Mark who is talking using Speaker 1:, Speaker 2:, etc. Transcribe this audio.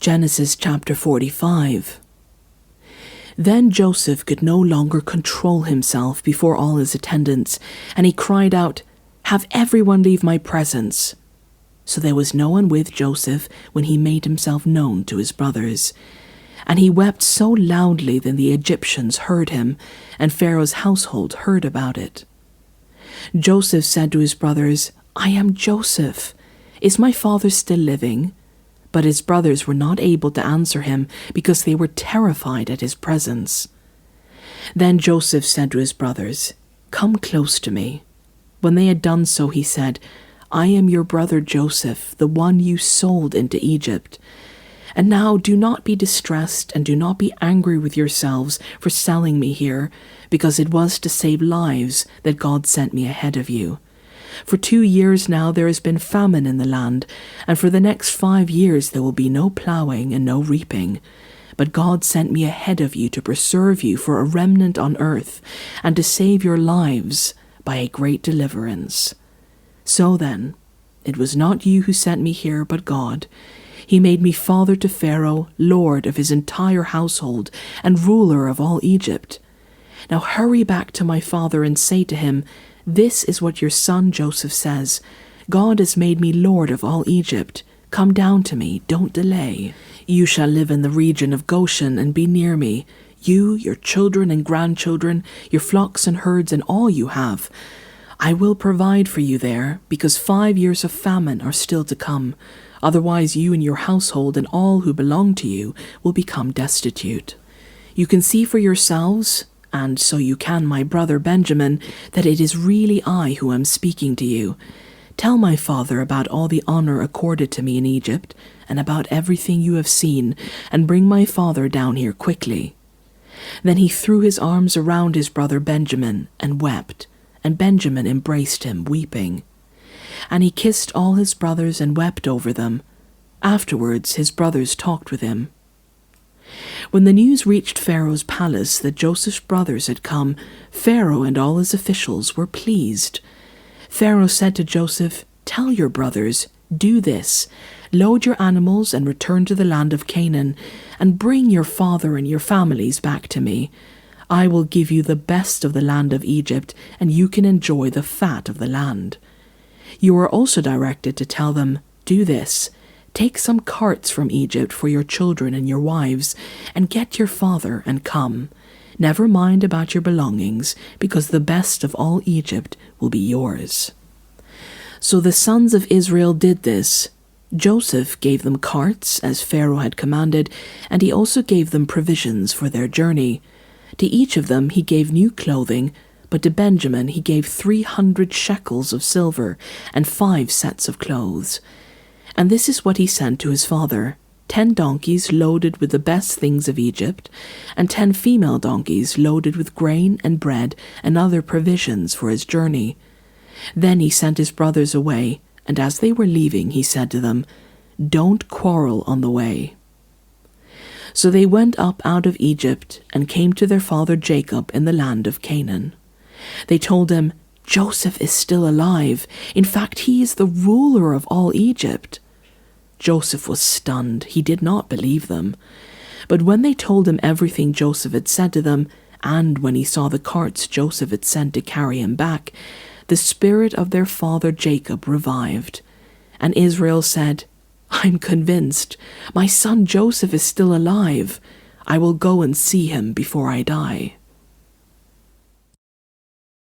Speaker 1: Genesis chapter 45. Then Joseph could no longer control himself before all his attendants, and he cried out, "Have everyone leave my presence." So there was no one with Joseph when he made himself known to his brothers. And he wept so loudly that the Egyptians heard him, and Pharaoh's household heard about it. Joseph said to his brothers, "I am Joseph. Is my father still living?" But his brothers were not able to answer him because they were terrified at his presence. Then Joseph said to his brothers, "Come close to me." When they had done so, he said, "I am your brother Joseph, the one you sold into Egypt. And now do not be distressed and do not be angry with yourselves for selling me here, because it was to save lives that God sent me ahead of you. For 2 years now there has been famine in the land, and for the next 5 years there will be no plowing and no reaping. But God sent me ahead of you to preserve you for a remnant on earth, and to save your lives by a great deliverance. So then, it was not you who sent me here, but God. He made me father to Pharaoh, lord of his entire household, and ruler of all Egypt. Now hurry back to my father and say to him, 'This is what your son Joseph says. God has made me lord of all Egypt. Come down to me, don't delay. You shall live in the region of Goshen and be near me, you, your children and grandchildren, your flocks and herds, and all you have. I will provide for you there, because 5 years of famine are still to come. Otherwise you and your household and all who belong to you will become destitute. You can see for yourselves, and so you can, my brother Benjamin, that it is really I who am speaking to you. Tell my father about all the honor accorded to me in Egypt, and about everything you have seen, and bring my father down here quickly." Then he threw his arms around his brother Benjamin and wept, and Benjamin embraced him, weeping. And he kissed all his brothers and wept over them. Afterwards his brothers talked with him. When the news reached Pharaoh's palace that Joseph's brothers had come, Pharaoh and all his officials were pleased. Pharaoh said to Joseph, "Tell your brothers, do this. Load your animals and return to the land of Canaan, and bring your father and your families back to me. I will give you the best of the land of Egypt, and you can enjoy the fat of the land." You are also directed to tell them, "Do this. Take some carts from Egypt for your children and your wives, and get your father and come. Never mind about your belongings, because the best of all Egypt will be yours." So the sons of Israel did this. Joseph gave them carts, as Pharaoh had commanded, and he also gave them provisions for their journey. To each of them he gave new clothing, but to Benjamin he gave 300 shekels of silver and 5 sets of clothes. And this is what he sent to his father: 10 donkeys loaded with the best things of Egypt, and 10 female donkeys loaded with grain and bread and other provisions for his journey. Then he sent his brothers away, and as they were leaving he said to them, "Don't quarrel on the way." So they went up out of Egypt and came to their father Jacob in the land of Canaan. They told him, "Joseph is still alive. In fact, he is the ruler of all Egypt." Joseph was stunned. He did not believe them. But when they told him everything Joseph had said to them, and when he saw the carts Joseph had sent to carry him back, the spirit of their father Jacob revived. And Israel said, "I'm convinced. My son Joseph is still alive. I will go and see him before I die."